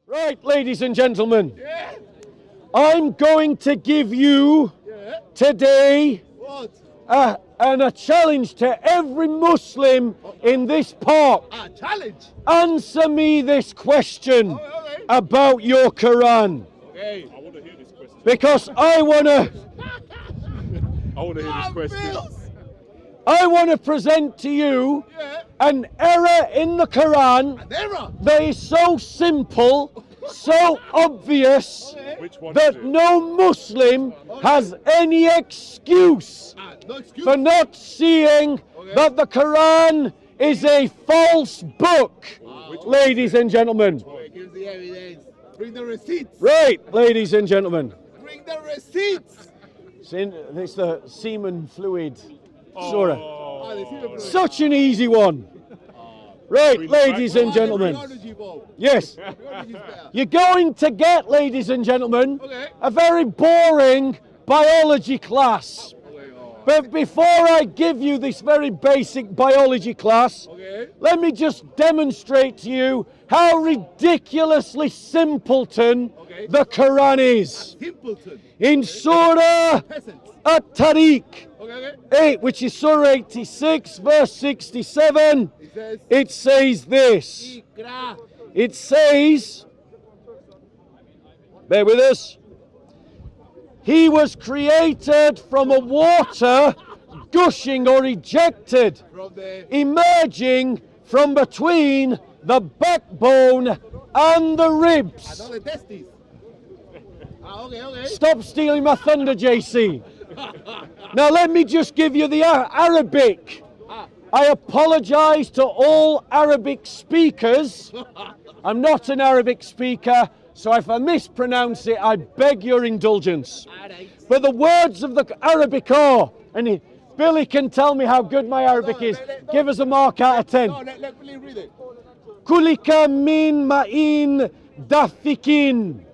Right, ladies and gentlemen, Yeah. I'm going to give you Yeah. today What? a challenge to every Muslim in this park. Challenge. Answer me this question Okay. about your Quran, Okay. I want to hear this question. because I want to hear this question. I want to present to you Yeah. an error in the Quran An error. that is so simple, so obvious, Which one is that it? no Muslim has any excuse No excuse. for not seeing that the Quran is a false book, ladies and gentlemen. Okay, here's the evidence. Bring the receipts. Right, ladies and gentlemen. Bring the receipts. It's the semen fluid surah. Ah, the silver. Such an easy one. Right, ladies and gentlemen. Biology, Bob. Yes, Biology is better. you're going to get, ladies and gentlemen, Okay. a very boring biology class. Okay, But before I give you this very basic biology class, okay. let me just demonstrate to you how ridiculously simpleton Okay. the Quran is. Simpleton. In Surah Peasants. At-Tariq Okay. 8, which is Surah 86, verse 67, It says. it says this. Ikra. It says, bear with us, he was created from a water gushing or ejected, From the. emerging from between the backbone and the ribs. Not the testes. Okay, okay. Stop stealing my thunder, JC. Now let me just give you the Arabic. I apologize to all Arabic speakers. I'm not an Arabic speaker, so if I mispronounce it, I beg your indulgence. Alright. But the words of the Arabic are, and Billy can tell me how good my Arabic is. Give us a mark out of 10. No, let me read it. Kulika min ma'in dafikin.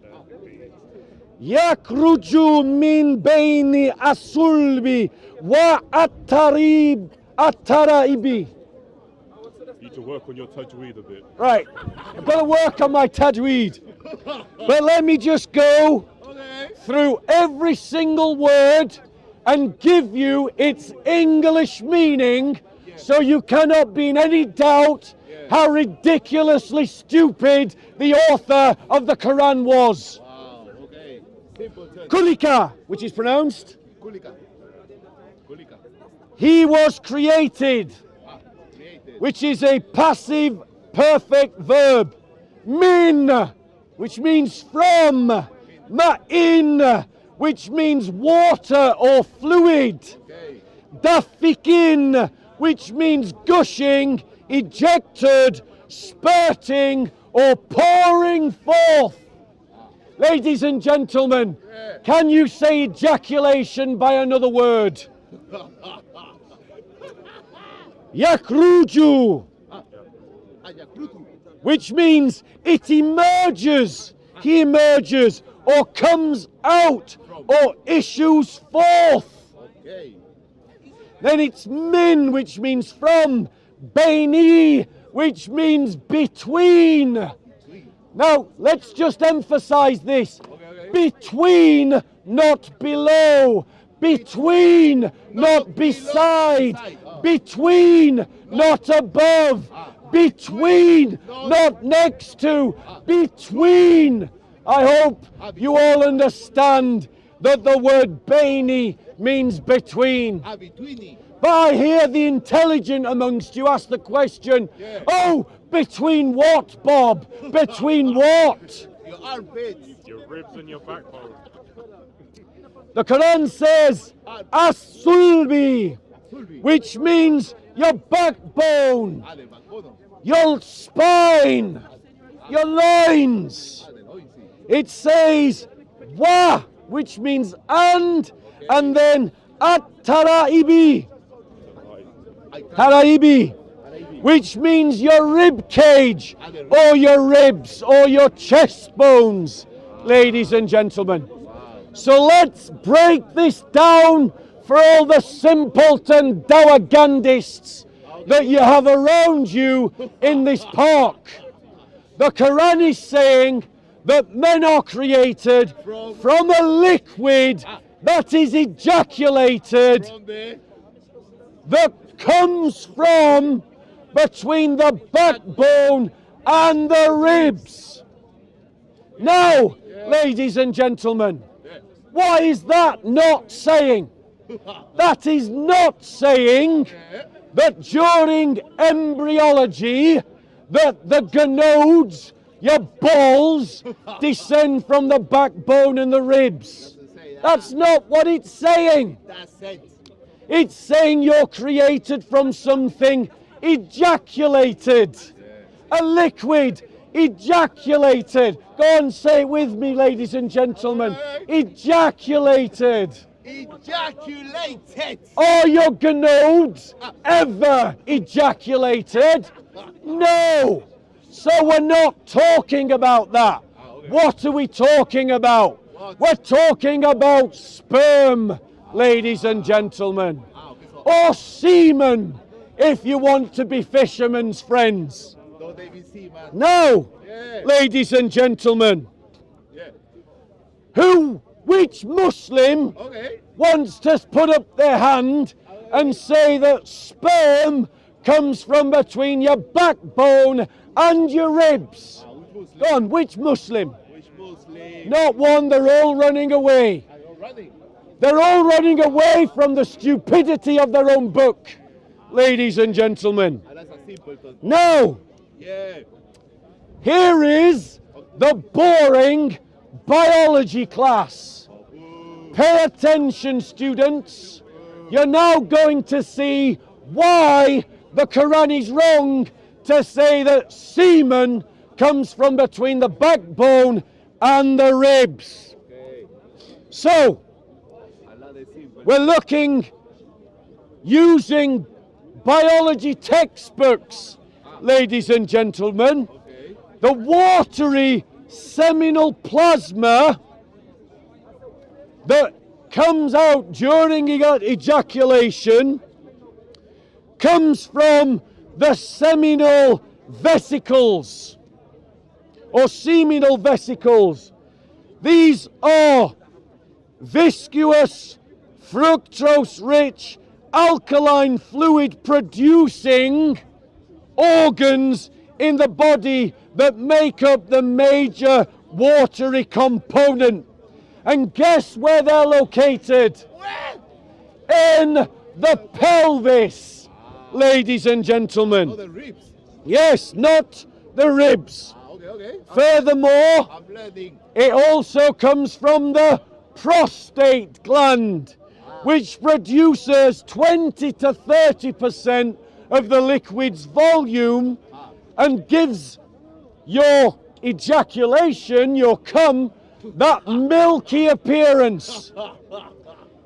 Yakruju min bayni asulbi wa attaraibi. You need to work on your tajweed a bit. Right, I've got to work on my tajweed. But let me just go Okay. through every single word and give you its English meaning, so you cannot be in any doubt how ridiculously stupid the author of the Quran was. Wow, okay. Simpleton. Kulika, which is pronounced, Kulika. Kulika. he was created, Created. which is a passive perfect verb. Min, which means from. Ma'in, which means water or fluid. Okay. Dafikin, which means gushing, ejected, spurting, or pouring forth. Ladies and gentlemen, can you say ejaculation by another word? Yakruju, Ayakrutu. which means it emerges, he emerges, or comes out, or issues forth. Okay. Then it's min, which means from, baini, which means between. Now, let's just emphasize this. Between, not below. Between, not beside. Between, not above. Between, not next to. Between. I hope you all understand that the word baini means between. Betweeny. But I hear the intelligent amongst you ask the question, oh, between what, Bob? Between what? Your armpits. Your ribs and your backbone. The Quran says, as-sulbi, Sulbi. which means your backbone, The backbone. your spine, your loins. The loins. It says, wa, which means and then at-taraibi. Taraibi, which means your rib cage, or your ribs, or your chest bones, ladies and gentlemen. So let's break this down for all the simpleton dawagandists that you have around you in this park. The Quran is saying that men are created from a liquid that is ejaculated, From the that comes from between the backbone and the ribs. Now, ladies and gentlemen, what is that not saying? That is not saying that during embryology, that the gonads, your balls, descend from the backbone and the ribs. That's not what it's saying. that's it. It's saying you're created from something ejaculated. A liquid ejaculated. Go on, say it with me, ladies and gentlemen. Ejaculated. Ejaculated. Are your gonads ever ejaculated? No. So we're not talking about that. What are we talking about? We're talking about sperm, ladies and gentlemen. Or semen, if you want to be fishermen's friends. Don't they be see, man? No, Yeah. ladies and gentlemen. Yeah. Which Muslim Okay. wants to put up their hand and say that sperm comes from between your backbone and your ribs? Which Muslim? Go on, which Muslim? Which Muslim? Not one, they're all running away. Are you running? They're all running away from the stupidity of their own book, ladies and gentlemen. That's a simple thing. No, Yeah. here is the boring biology class. Pay attention, students. You're now going to see why the Quran is wrong to say that semen comes from between the backbone and the ribs. Okay. So, Allah the simple. we're looking using biology textbooks, ladies and gentlemen. Okay. The watery seminal plasma that comes out during ejaculation comes from the seminal vesicles or seminal vesicles. These are viscous, fructose-rich, alkaline fluid producing organs in the body that make up the major watery component. And guess where they're located? In the pelvis, ladies and Oh, gentlemen. the ribs. Yes, not the ribs. Okay, okay. Furthermore, I'm learning. it also comes from the prostate gland, which produces 20 to 30% of the liquid's volume and gives your ejaculation, your cum, that milky appearance.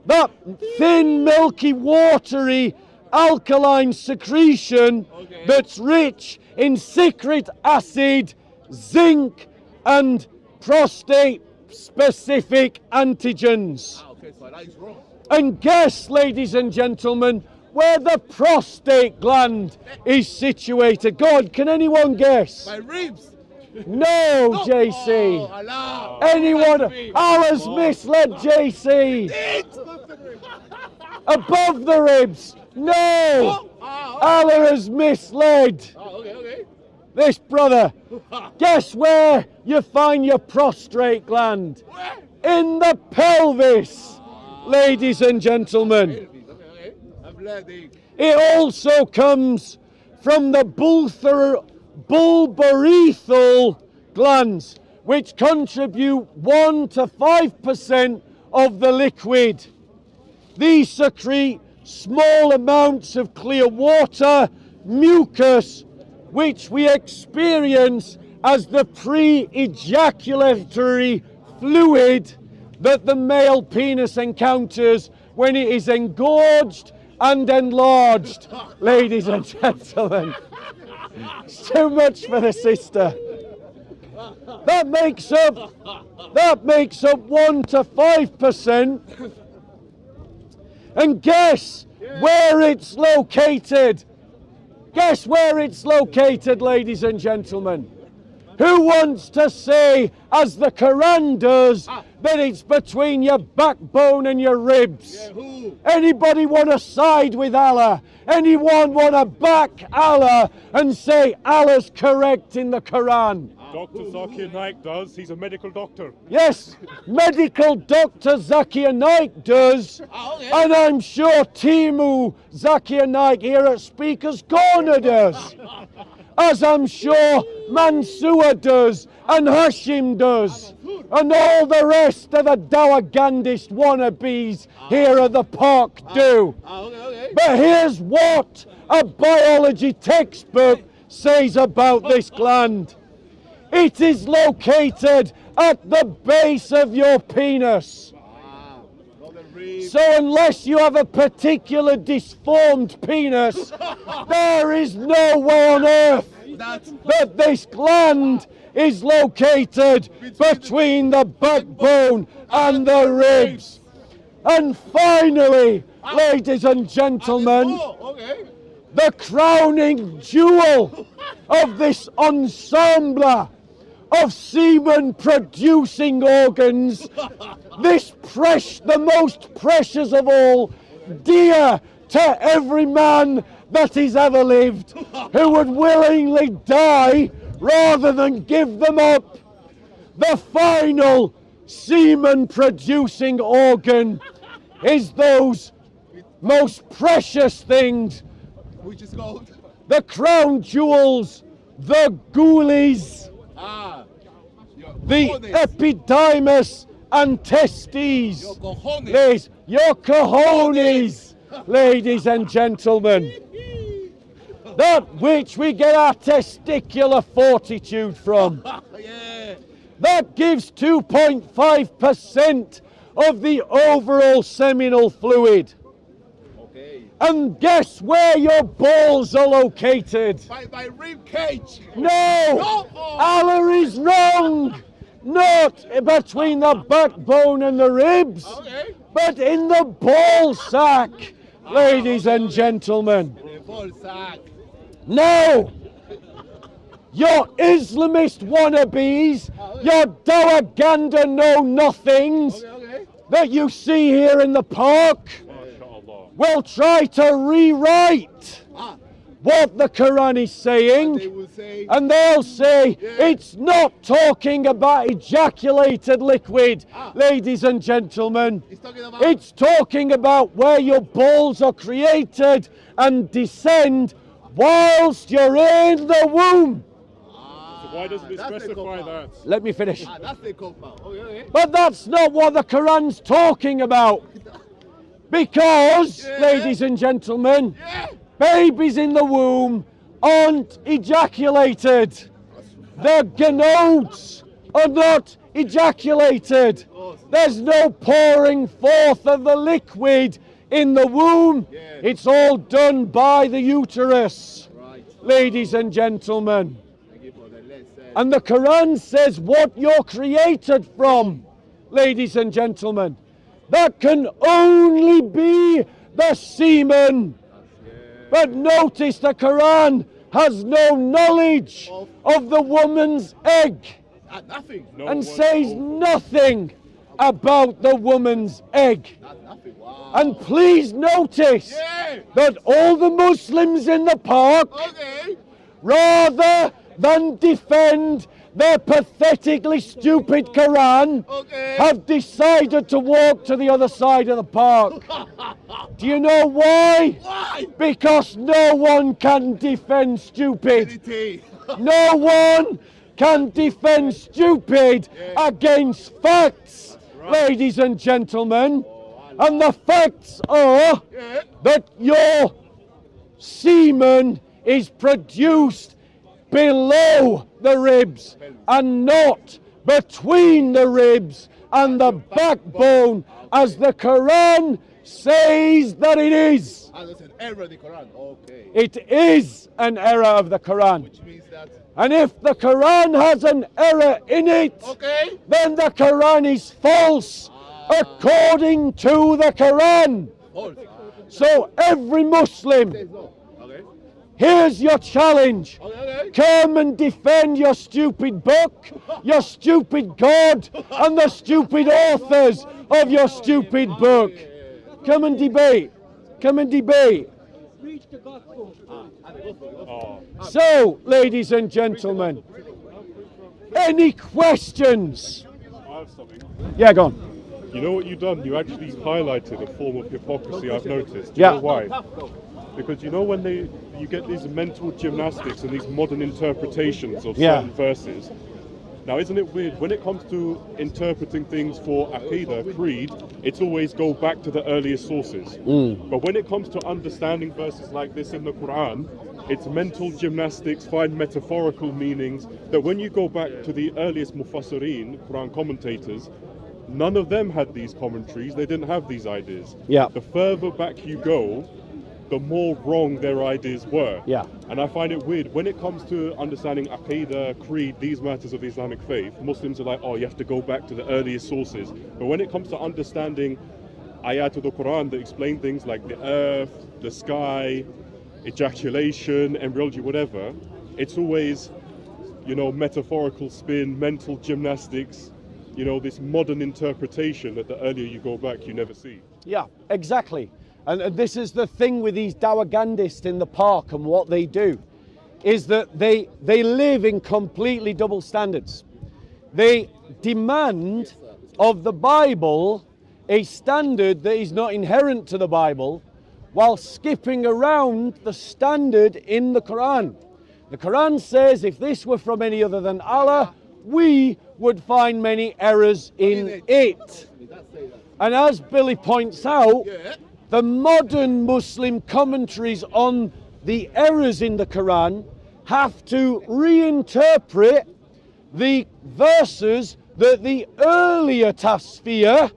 That thin, milky, watery, alkaline secretion that's rich in citric acid, zinc, and prostate-specific antigens. Okay, so that is wrong. And guess, ladies and gentlemen, where the prostate gland is situated. God, can anyone guess? My ribs. No, JC. Oh, Allah. Anyone? That's me. Allah's misled JC. Above the ribs. No. Allah has misled Oh, okay, okay. this brother. Guess where you find your prostate gland? In the pelvis, ladies and gentlemen. Okay, okay. I'm learning. It also comes from the bulbourethral glands, which contribute 1 to 5% of the liquid. These secrete small amounts of clear water, mucus, which we experience as the pre-ejaculatory fluid that the male penis encounters when it is engorged and enlarged, ladies and gentlemen. It's too much for the sister. That makes up 1 to 5%. And guess where it's located? Guess where it's located, ladies and gentlemen? Who wants to say, as the Quran does, that it's between your backbone and your ribs? Yeah, who? Anybody want to side with Allah? Anyone want to back Allah and say Allah's correct in the Quran? Dr. Zakir Naik does. He's a medical doctor. Yes, medical doctor Zakir Naik does. Okay. And I'm sure Timu Zakir Naik here at Speaker's Corner does. As I'm sure Mansour does, and Hashim does, and all the rest of the Dawagandist wannabes here at the park do. Okay. But here's what a biology textbook says about this gland. It is located at the base of your penis. Not the rib. So unless you have a particular disformed penis, there is no way on earth That's that this gland is located between the backbone and the ribs. And finally, ladies and gentlemen, okay. the crowning jewel of this ensemble of semen producing organs, the most precious of all, dear to every man that has ever lived, who would willingly die rather than give them up. The final semen producing organ is those most precious things, Which is called? the crown jewels, the ghoulies, Your the cojones. epididymis and testes. Your cojones. Ladies, your cojones, ladies and gentlemen. That which we get our testicular fortitude from. Yeah. That gives 2.5% of the overall seminal fluid. Okay. And guess where your balls are located? My rib cage. No! Allah is wrong! Not between the backbone and the ribs, Okay. but in the ball sack, ladies and gentlemen. The ball sack. No! Your Islamist wannabes, your Dawaganda know-nothings Okay. that you see here in the park MashaAllah. will try to rewrite what the Quran is saying. They will say. And they'll say it's not talking about ejaculated liquid, ladies and gentlemen. He's talking about. It's talking about where your balls are created and descend whilst you're in the womb. So why doesn't it That's the specify cop-out. that? Let me finish. That's the cop-out. Okay. But that's not what the Quran's talking about. Because, ladies and gentlemen, Yeah. babies in the womb aren't ejaculated. The gonads are not ejaculated. There's no pouring forth of the liquid in the womb. It's all done by the uterus, Right. ladies and gentlemen. Thank you for the lesson. And the Quran says what you're created from, ladies and gentlemen. That can only be the semen. But notice the Quran has no knowledge of the woman's egg Nothing. No and one says told- nothing about the woman's egg. Nothing. Wow. And please notice Yeah. that all the Muslims in the park, Okay. rather than defend their pathetically stupid Quran, Okay. have decided to walk to the other side of the park. Do you know why? Why? Because no one can defend stupid. Anything. No one can defend stupid against facts, ladies and gentlemen. And the facts are Yeah. that your semen is produced below the ribs and not between the ribs and the backbone, as the Quran says that it is. That's an error in the Quran. Okay. It is an error of the Quran. Which means that. And if the Quran has an error in it, Okay. then the Quran is false according to the Quran. False. So every Muslim Says no. Okay. Here's your challenge. Okay. Come and defend your stupid book, your stupid God, and the stupid authors of your stupid book. Come and debate. Come and debate. Oh, So, ladies and gentlemen, any questions? I have something. Yeah, go on. You know what you've done? You actually highlighted a form of hypocrisy I've noticed. Do Yeah. you know why? Because you know when you get these mental gymnastics and these modern interpretations of Yeah. certain verses. Now, isn't it weird when it comes to interpreting things for Aqidah, creed? It's always go back to the earliest sources. But when it comes to understanding verses like this in the Quran, it's mental gymnastics, find metaphorical meanings. That when you go back to the earliest Mufassirin, Quran commentators, none of them had these commentaries. They didn't have these ideas. Yeah. The further back you go, the more wrong their ideas were. Yeah. And I find it weird when it comes to understanding Aqidah, creed, these matters of the Islamic faith. Muslims are like, oh, you have to go back to the earliest sources. But when it comes to understanding ayat of the Quran that explain things like the earth, the sky, ejaculation, embryology, whatever, it's always, metaphorical spin, mental gymnastics, this modern interpretation that the earlier you go back, you never see. Yeah, exactly. And this is the thing with these dawagandists in the park and what they do, is that they live in completely double standards. They demand of the Bible a standard that is not inherent to the Bible, while skipping around the standard in the Quran. The Quran says if this were from any other than Allah, we would find many errors in it. And as Billy points out, the modern Muslim commentaries on the errors in the Quran have to reinterpret the verses that the earlier Tasfiyah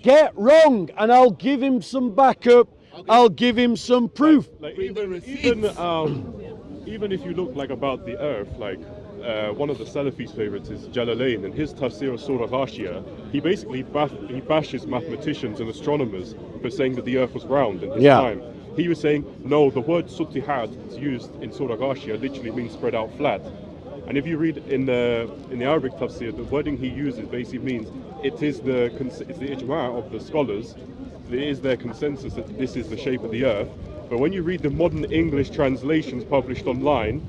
get wrong. And I'll give him some backup. I'll give him some proof. Like even if you look like about the earth, like one of the Salafis' favorites is Jalalain, and his tafsir of Surah Ghashiyah, he basically bashes mathematicians and astronomers for saying that the earth was round in his time. He was saying, no, the word sutihat that's used in Surah Ghashiyah literally means spread out flat. And if you read in the Arabic tafsir, the wording he uses basically means it's the ijma' of the scholars. It is their consensus that this is the shape of the earth. But when you read the modern English translations published online,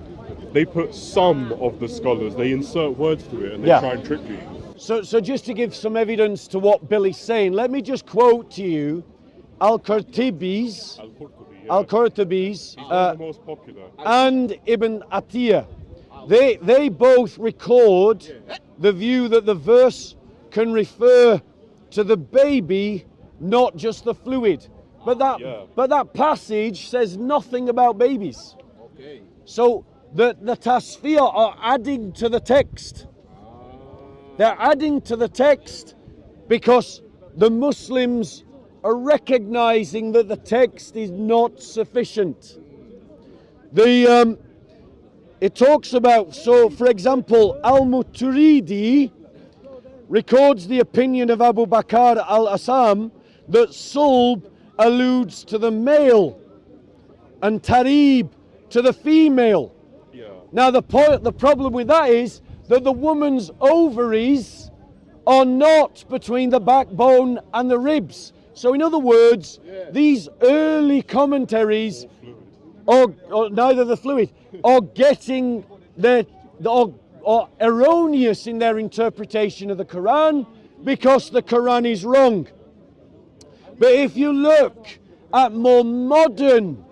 they put some of the scholars, they insert words to it and they try and trick you. So just to give some evidence to what Billy's saying, let me just quote to you Al-Qurtubi's, He's one of the most popular. and Ibn Atiyah. They both record the view that the verse can refer to the baby, not just the fluid. But that passage says nothing about babies. Okay. So the Tasfiyah are adding to the text. They're adding to the text because the Muslims are recognizing that the text is not sufficient. It talks about, so for example, Al-Muturidi records the opinion of Abu Bakr al-Assam that sulb alludes to the male and tarib to the female. Now the problem with that is that the woman's ovaries are not between the backbone and the ribs. So in other words, these early commentaries or neither the fluid are getting are erroneous in their interpretation of the Quran because the Quran is wrong. But if you look at more modern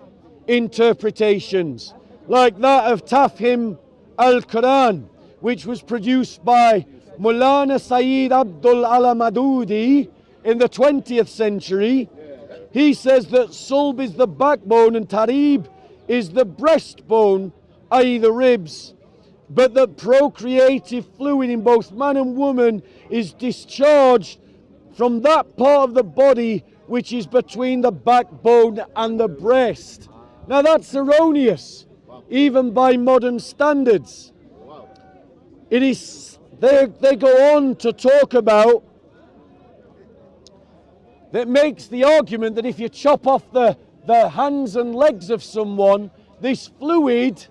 interpretations, like that of Tafhim al-Quran, which was produced by Maulana Sayyid Abdul Ala Madudi in the 20th century, he says that sulb is the backbone and tarib is the breastbone, i.e. the ribs, but the procreative fluid in both man and woman is discharged from that part of the body which is between the backbone and the breast. Now that's erroneous, even by modern standards. It is, they go on to talk about, that makes the argument that if you chop off the hands and legs of someone, this fluid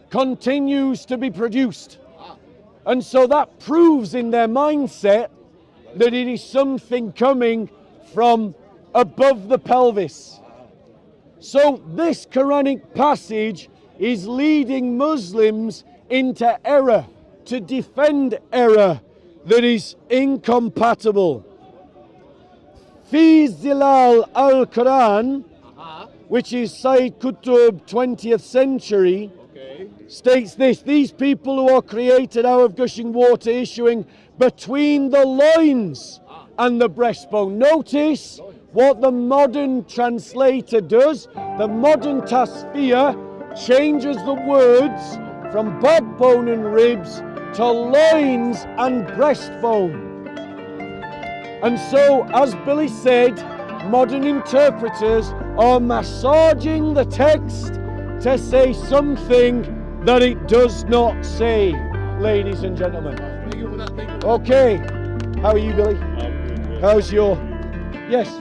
continues to be produced. And so that proves in their mindset that it is something coming from above the pelvis. So this Quranic passage is leading Muslims into error, to defend error that is incompatible. Fi Zilal al-Quran, which is Sayyid Qutb, 20th century, states this: these people who are created out of gushing water issuing between the loins and the breastbone. Notice what the modern translator does. The modern tasfiyah changes the words from backbone and ribs to loins and breastbone. And so, as Billy said, modern interpreters are massaging the text to say something that it does not say, ladies and gentlemen. Thank you for that. Thank you. Okay, how are you, Billy? Good. How's your... Yes?